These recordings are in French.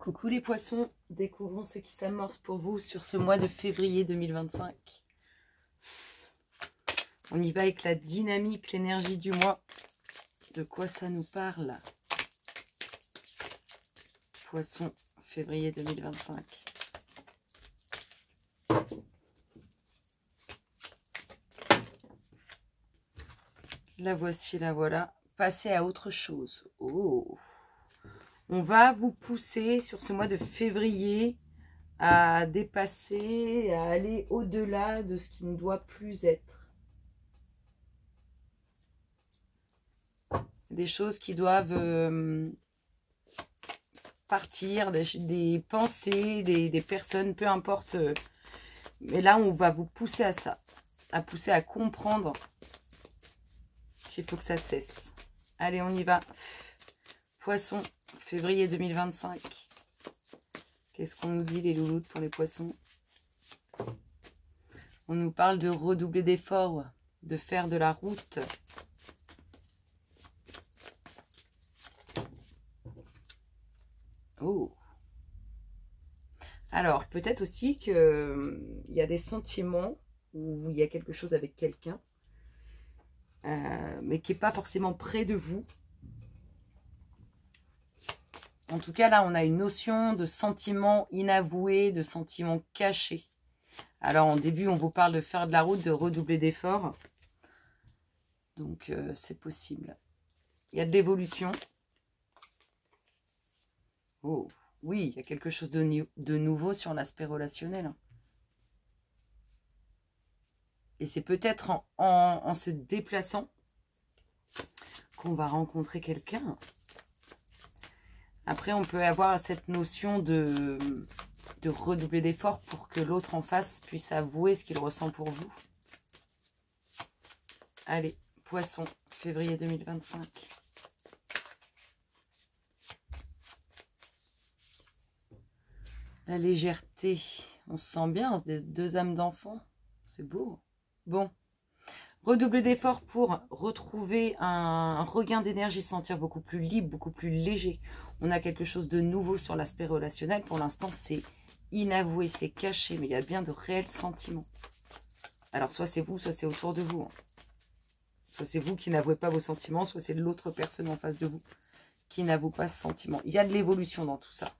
Coucou les poissons, découvrons ce qui s'amorce pour vous sur ce mois de février 2025. On y va avec la dynamique, l'énergie du mois. De quoi ça nous parle? Poisson, février 2025. La voici, la voilà. Passez à autre chose. Oh! On va vous pousser sur ce mois de février à dépasser, à aller au-delà de ce qui ne doit plus être. Des choses qui doivent partir, des pensées, des personnes, peu importe. Mais là, on va vous pousser à ça, à pousser à comprendre qu'il faut que ça cesse. Allez, on y va. Poisson, février 2025. Qu'est-ce qu'on nous dit les louloutes pour les poissons? On nous parle de redoubler d'efforts, de faire de la route. Oh. Alors, peut-être aussi qu'il y a des sentiments où il y a quelque chose avec quelqu'un, mais qui n'est pas forcément près de vous. En tout cas, là, on a une notion de sentiments inavoués, de sentiments cachés. Alors, en début, on vous parle de faire de la route, de redoubler d'efforts. Donc, c'est possible. Il y a de l'évolution. Oh, oui, il y a quelque chose de nouveau sur l'aspect relationnel. Et c'est peut-être en se déplaçant qu'on va rencontrer quelqu'un. Après, on peut avoir cette notion de redoubler d'efforts pour que l'autre en face puisse avouer ce qu'il ressent pour vous. Allez, poisson, février 2025. La légèreté, on se sent bien, des deux âmes d'enfant, c'est beau. Bon, redoubler d'efforts pour retrouver un regain d'énergie, se sentir beaucoup plus libre, beaucoup plus léger. On a quelque chose de nouveau sur l'aspect relationnel. Pour l'instant, c'est inavoué, c'est caché, mais il y a bien de réels sentiments. Alors, soit c'est vous, soit c'est autour de vous. Hein. Soit c'est vous qui n'avouez pas vos sentiments, soit c'est l'autre personne en face de vous qui n'avoue pas ce sentiment. Il y a de l'évolution dans tout ça.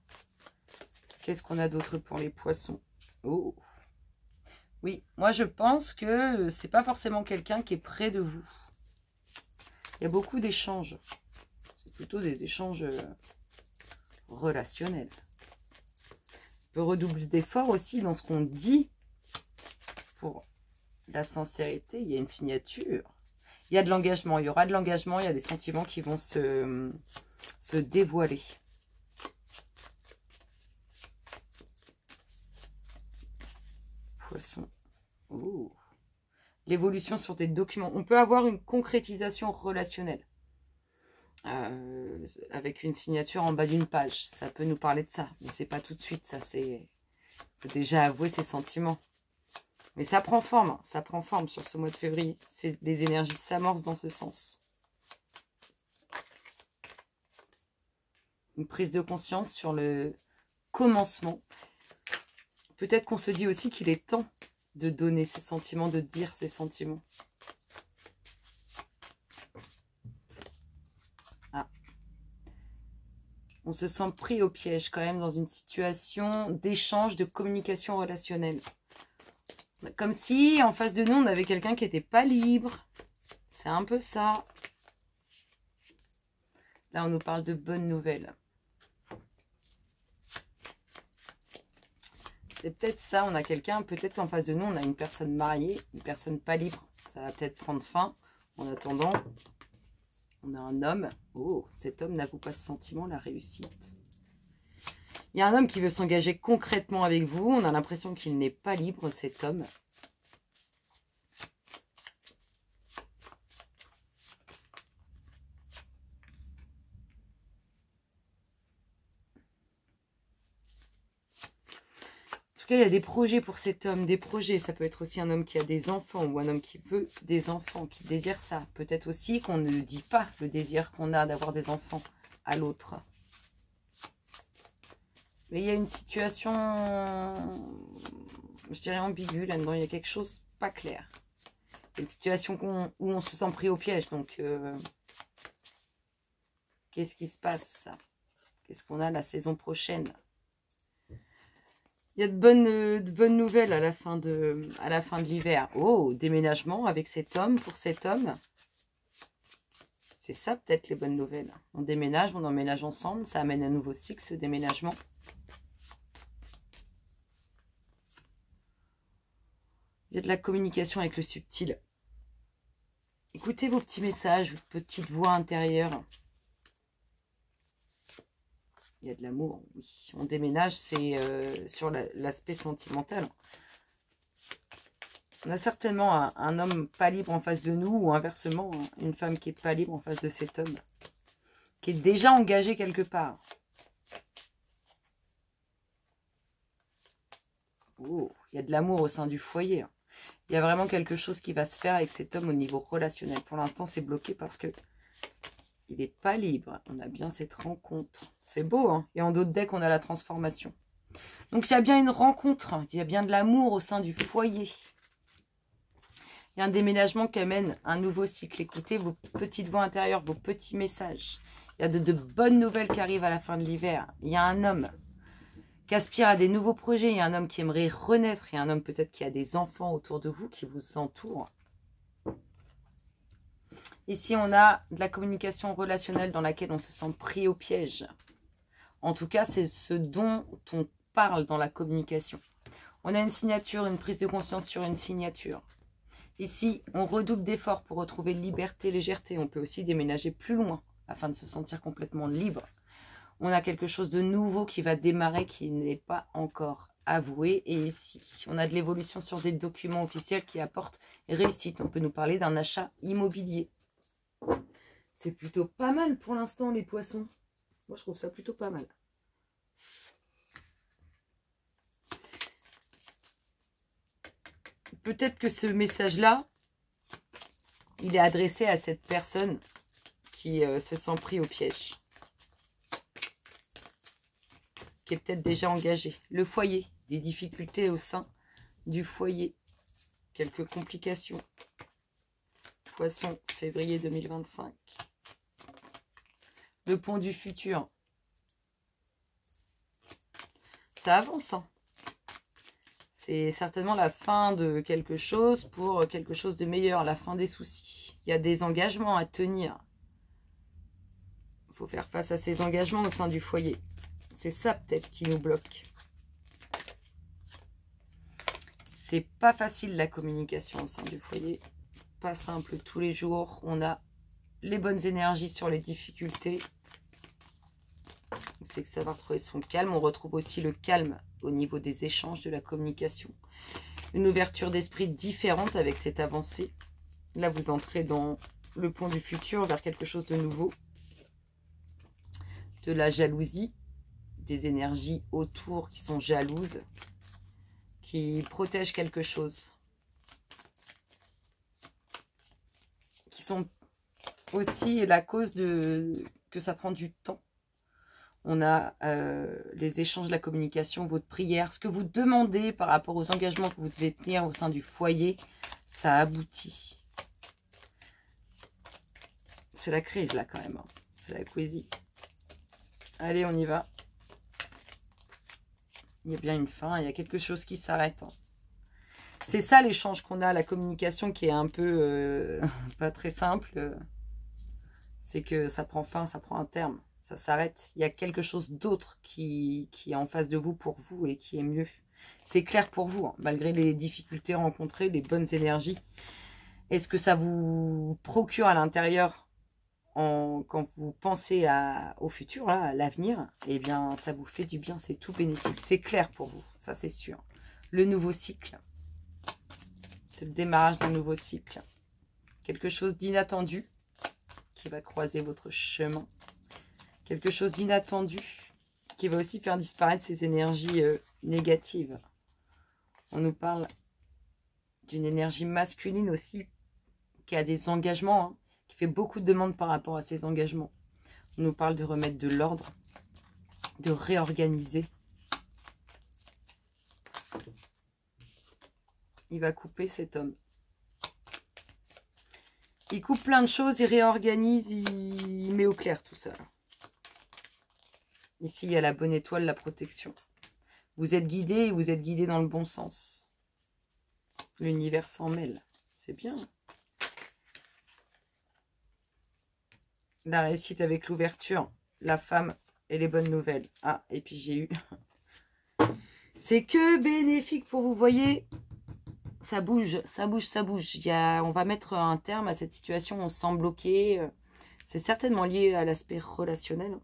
Qu'est-ce qu'on a d'autre pour les poissons? Oh! Oui, moi je pense que c'est pas forcément quelqu'un qui est près de vous. Il y a beaucoup d'échanges. C'est plutôt des échanges relationnels. On peut redoubler d'efforts aussi dans ce qu'on dit. Pour la sincérité, il y a une signature. Il y a de l'engagement, il y aura de l'engagement, il y a des sentiments qui vont se dévoiler. Poisson. Oh. L'évolution sur des documents. On peut avoir une concrétisation relationnelle. Avec une signature en bas d'une page. Ça peut nous parler de ça. Mais c'est pas tout de suite. Ça, c'est... faut déjà avouer ses sentiments. Mais ça prend forme. Hein. Ça prend forme sur ce mois de février. Les énergies s'amorcent dans ce sens. Une prise de conscience sur le commencement. Peut-être qu'on se dit aussi qu'il est temps de donner ses sentiments, de dire ses sentiments. Ah. On se sent pris au piège quand même dans une situation d'échange, de communication relationnelle. Comme si en face de nous, on avait quelqu'un qui n'était pas libre. C'est un peu ça. Là, on nous parle de bonnes nouvelles. C'est peut-être ça, on a quelqu'un, peut-être qu'en face de nous, on a une personne mariée, une personne pas libre. Ça va peut-être prendre fin. En attendant, on a un homme. Oh, cet homme n'avoue pas ce sentiment, la réussite. Il y a un homme qui veut s'engager concrètement avec vous. On a l'impression qu'il n'est pas libre, cet homme. En tout cas, il y a des projets pour cet homme, des projets. Ça peut être aussi un homme qui a des enfants ou un homme qui veut des enfants, qui désire ça. Peut-être aussi qu'on ne dit pas le désir qu'on a d'avoir des enfants à l'autre. Mais il y a une situation, je dirais ambiguë là-dedans. Il y a quelque chose pas clair. Il y a une situation où on se sent pris au piège. Donc, qu'est-ce qui se passe? Qu'est-ce qu'on a la saison prochaine? Il y a de bonnes nouvelles à la fin de l'hiver. Oh, déménagement avec cet homme, pour cet homme. C'est ça peut-être les bonnes nouvelles. On déménage, on emménage ensemble. Ça amène un nouveau cycle, ce déménagement. Il y a de la communication avec le subtil. Écoutez vos petits messages, votre petite voix intérieure. Il y a de l'amour, oui. On déménage, c'est sur l'aspect sentimental. On a certainement un homme pas libre en face de nous, ou inversement, une femme qui est pas libre en face de cet homme, qui est déjà engagé quelque part. Oh, il y a de l'amour au sein du foyer. Il y a vraiment quelque chose qui va se faire avec cet homme au niveau relationnel. Pour l'instant, c'est bloqué parce que il n'est pas libre. On a bien cette rencontre. C'est beau, hein. Et en d'autres decks, on a la transformation. Donc, il y a bien une rencontre. Il y a bien de l'amour au sein du foyer. Il y a un déménagement qui amène un nouveau cycle. Écoutez vos petites voix intérieures, vos petits messages. Il y a de bonnes nouvelles qui arrivent à la fin de l'hiver. Il y a un homme qui aspire à des nouveaux projets. Il y a un homme qui aimerait renaître. Il y a un homme peut-être qui a des enfants autour de vous, qui vous entourent. Ici, on a de la communication relationnelle dans laquelle on se sent pris au piège. En tout cas, c'est ce dont on parle dans la communication. On a une signature, une prise de conscience sur une signature. Ici, on redouble d'efforts pour retrouver liberté, légèreté. On peut aussi déménager plus loin afin de se sentir complètement libre. On a quelque chose de nouveau qui va démarrer, qui n'est pas encore avoué. Et ici, on a de l'évolution sur des documents officiels qui apportent réussite. On peut nous parler d'un achat immobilier. C'est plutôt pas mal pour l'instant, les poissons. Moi, je trouve ça plutôt pas mal. Peut-être que ce message-là, il est adressé à cette personne qui se sent pris au piège. Qui est peut-être déjà engagée. Le foyer, des difficultés au sein du foyer. Quelques complications. Poisson, février 2025. Le pont du futur. Ça avance, hein. C'est certainement la fin de quelque chose pour quelque chose de meilleur, la fin des soucis. Il y a des engagements à tenir. Il faut faire face à ces engagements au sein du foyer. C'est ça peut-être qui nous bloque. C'est pas facile la communication au sein du foyer. Pas simple tous les jours. On a les bonnes énergies sur les difficultés. C'est que ça va retrouver son calme. On retrouve aussi le calme au niveau des échanges, de la communication. Une ouverture d'esprit différente avec cette avancée. Là, vous entrez dans le pont du futur, vers quelque chose de nouveau. De la jalousie, des énergies autour qui sont jalouses, qui protègent quelque chose. Qui sont aussi la cause de que ça prend du temps. On a les échanges, la communication, votre prière, ce que vous demandez par rapport aux engagements que vous devez tenir au sein du foyer, ça aboutit. C'est la crise là quand même, hein. C'est la poésie. Allez, on y va. Il y a bien une fin, il y a quelque chose qui s'arrête, hein. C'est ça l'échange qu'on a, la communication qui est un peu pas très simple. C'est que ça prend fin, ça prend un terme. Ça s'arrête. Il y a quelque chose d'autre qui est en face de vous pour vous et qui est mieux. C'est clair pour vous, hein, malgré les difficultés rencontrées, les bonnes énergies. Est-ce que ça vous procure à l'intérieur, quand vous pensez au futur, là, à l'avenir, eh bien, ça vous fait du bien, c'est tout bénéfique. C'est clair pour vous, ça c'est sûr. Le nouveau cycle. C'est le démarrage d'un nouveau cycle. Quelque chose d'inattendu qui va croiser votre chemin. Quelque chose d'inattendu qui va aussi faire disparaître ces énergies négatives. On nous parle d'une énergie masculine aussi qui a des engagements, hein, qui fait beaucoup de demandes par rapport à ces engagements. On nous parle de remettre de l'ordre, de réorganiser. Il va couper cet homme. Il coupe plein de choses, il réorganise, il met au clair tout ça. Ici, il y a la bonne étoile, la protection. Vous êtes guidé et vous êtes guidé dans le bon sens. L'univers s'en mêle. C'est bien. La réussite avec l'ouverture, la femme et les bonnes nouvelles. Ah, et puis j'ai eu... C'est que bénéfique pour vous, voyez. Ça bouge, ça bouge, ça bouge. On va mettre un terme à cette situation, on se sent bloqué. C'est certainement lié à l'aspect relationnel.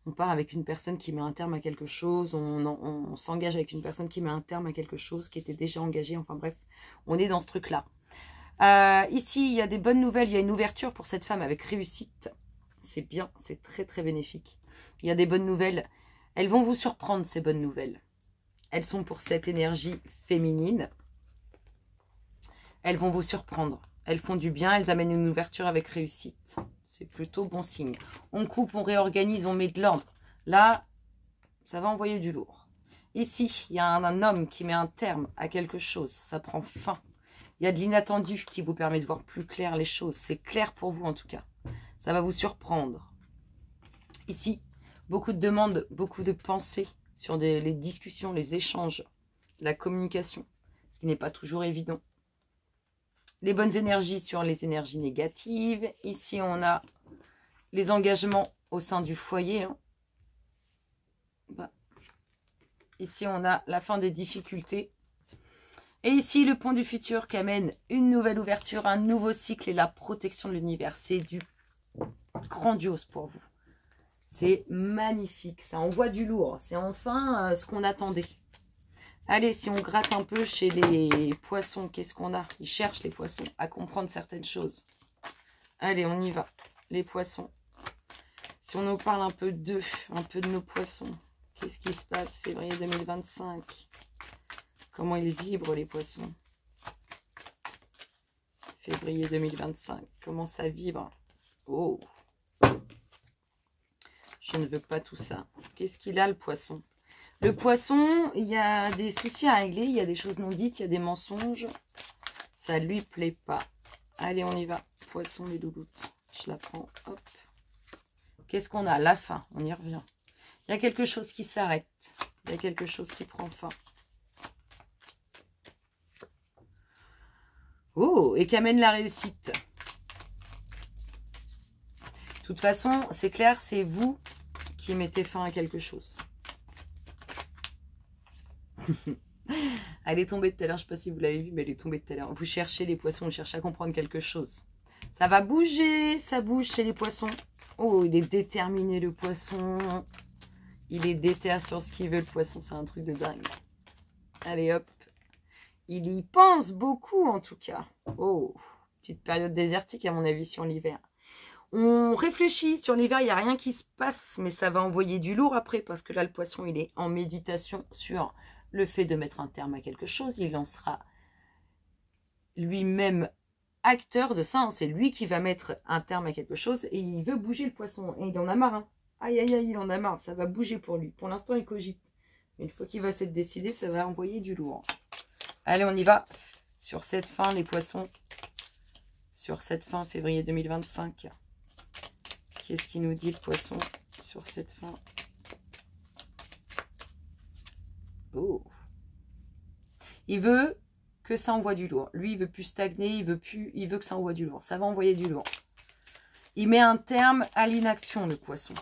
On part avec une personne qui met un terme à quelque chose, on s'engage avec une personne qui met un terme à quelque chose, qui était déjà engagée, enfin bref, on est dans ce truc-là. Ici, il y a des bonnes nouvelles, il y a une ouverture pour cette femme avec réussite. C'est bien, c'est très très bénéfique. Il y a des bonnes nouvelles, elles vont vous surprendre ces bonnes nouvelles. Elles sont pour cette énergie féminine. Elles vont vous surprendre. Elles font du bien, elles amènent une ouverture avec réussite. C'est plutôt bon signe. On coupe, on réorganise, on met de l'ordre. Là, ça va envoyer du lourd. Ici, il y a un homme qui met un terme à quelque chose. Ça prend fin. Il y a de l'inattendu qui vous permet de voir plus clair les choses. C'est clair pour vous en tout cas. Ça va vous surprendre. Ici, beaucoup de demandes, beaucoup de pensées sur les discussions, les échanges, la communication. Ce qui n'est pas toujours évident. Les bonnes énergies sur les énergies négatives. Ici, on a les engagements au sein du foyer. Ici, on a la fin des difficultés. Et ici, le pont du futur qui amène une nouvelle ouverture, un nouveau cycle et la protection de l'univers. C'est du grandiose pour vous. C'est magnifique. Ça envoie du lourd. C'est enfin ce qu'on attendait. Allez, si on gratte un peu chez les poissons, qu'est-ce qu'on a? Ils cherchent, les poissons, à comprendre certaines choses. Allez, on y va. Les poissons. Si on nous parle un peu d'eux, un peu de nos poissons. Qu'est-ce qui se passe février 2025? Comment ils vibrent, les poissons? Février 2025. Comment ça vibre? Oh! Je ne veux pas tout ça. Qu'est-ce qu'il a, le poisson? Le poisson, il y a des soucis à régler, il y a des choses non dites, il y a des mensonges. Ça lui plaît pas. Allez, on y va. Poisson, les louloutes. Je la prends, hop. Qu'est-ce qu'on a? La fin, on y revient. Il y a quelque chose qui s'arrête. Il y a quelque chose qui prend fin. Oh, et qui amène la réussite. De toute façon, c'est clair, c'est vous qui mettez fin à quelque chose. Elle est tombée tout à l'heure, je ne sais pas si vous l'avez vu, mais elle est tombée tout à l'heure. Vous cherchez les poissons, vous cherchez à comprendre quelque chose. Ça va bouger, ça bouge chez les poissons. Oh, il est déterminé le poisson. Il est déter sur ce qu'il veut le poisson, c'est un truc de dingue. Allez hop. Il y pense beaucoup en tout cas. Oh, petite période désertique à mon avis sur l'hiver. On réfléchit sur l'hiver, il n'y a rien qui se passe, mais ça va envoyer du lourd après, parce que là, le poisson, il est en méditation sur le fait de mettre un terme à quelque chose. Il en sera lui-même acteur de ça. Hein. C'est lui qui va mettre un terme à quelque chose, et il veut bouger le poisson. Et il en a marre. Hein. Aïe, aïe, aïe, il en a marre. Ça va bouger pour lui. Pour l'instant, il cogite. Une fois qu'il va s'être décidé, ça va envoyer du lourd. Allez, on y va. Sur cette fin, les poissons. Sur cette fin, février 2025. Qu'est-ce qu'il nous dit, le poisson, sur cette fin? Oh. Il veut que ça envoie du lourd. Lui, il veut plus stagner, il veut que ça envoie du lourd. Ça va envoyer du lourd. Il met un terme à l'inaction, le poisson.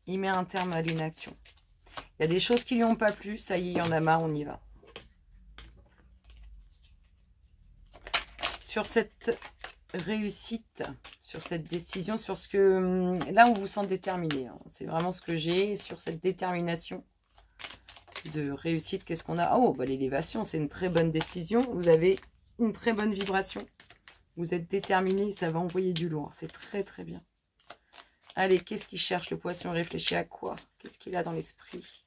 Il met un terme à l'inaction. Il y a des choses qui lui ont pas plu. Ça y est, il y en a marre, on y va. Sur cette réussite, sur cette décision, sur ce que... Là, on vous sent déterminé. Hein. C'est vraiment ce que j'ai sur cette détermination de réussite. Qu'est-ce qu'on a? Oh, bah, l'élévation, c'est une très bonne décision. Vous avez une très bonne vibration. Vous êtes déterminé, ça va envoyer du lourd. C'est très, très bien. Allez, qu'est-ce qu'il cherche, le poisson? Réfléchit à quoi? Qu'est-ce qu'il a dans l'esprit?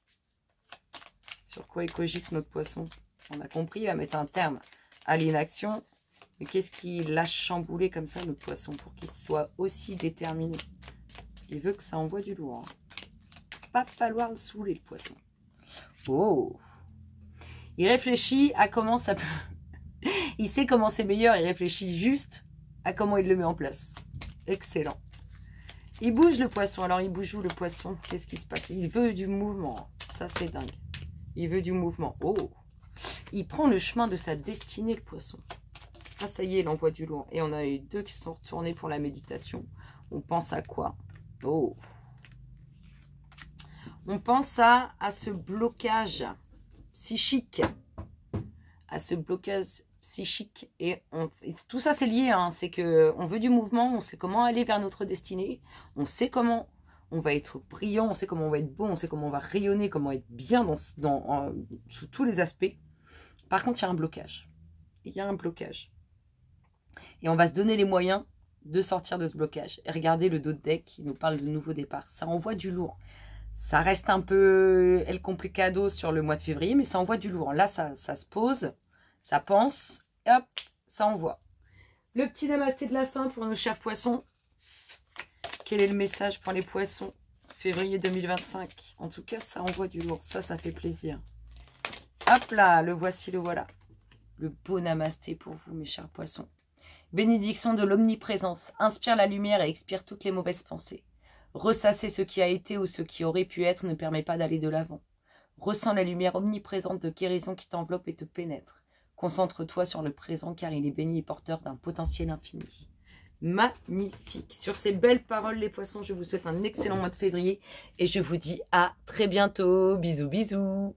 Sur quoi il cogite, notre poisson? On a compris, il va mettre un terme à l'inaction. Mais qu'est-ce qui l'a chamboulé comme ça, notre poisson, pour qu'il soit aussi déterminé? Il veut que ça envoie du lourd. Hein. Pas falloir le saouler, le poisson. Oh! Il réfléchit à comment ça peut... Il sait comment c'est meilleur, il réfléchit juste à comment il le met en place. Excellent. Il bouge le poisson. Alors, il bouge où le poisson? Qu'est-ce qui se passe? Il veut du mouvement. Ça, c'est dingue. Il veut du mouvement. Oh! Il prend le chemin de sa destinée, le poisson. Ah, ça y est, il envoie du lourd. Et on a eu 2 qui sont retournés pour la méditation. On pense à quoi? Oh! On pense à ce blocage psychique. À ce blocage psychique. Et tout ça, c'est lié. Hein. C'est qu'on veut du mouvement. On sait comment aller vers notre destinée. On sait comment on va être brillant. On sait comment on va être bon. On sait comment on va rayonner. Comment être bien sous tous les aspects. Par contre, il y a un blocage. Il y a un blocage. Et on va se donner les moyens de sortir de ce blocage. Et regardez le dos de deck qui nous parle de nouveau départ. Ça envoie du lourd. Ça reste un peu El Complicado sur le mois de février, mais ça envoie du lourd. Là, ça se pose, ça pense, et hop, ça envoie. Le petit namasté de la fin pour nos chers poissons. Quel est le message pour les poissons? Février 2025. En tout cas, ça envoie du lourd. Ça fait plaisir. Hop là, le voici, le voilà. Le beau namasté pour vous, mes chers poissons. Bénédiction de l'omniprésence. Inspire la lumière et expire toutes les mauvaises pensées. Ressasser ce qui a été ou ce qui aurait pu être ne permet pas d'aller de l'avant. Ressens la lumière omniprésente de guérison qui t'enveloppe et te pénètre. Concentre-toi sur le présent car il est béni et porteur d'un potentiel infini. Magnifique. Sur ces belles paroles, les poissons, je vous souhaite un excellent mois de février et je vous dis à très bientôt. Bisous, bisous.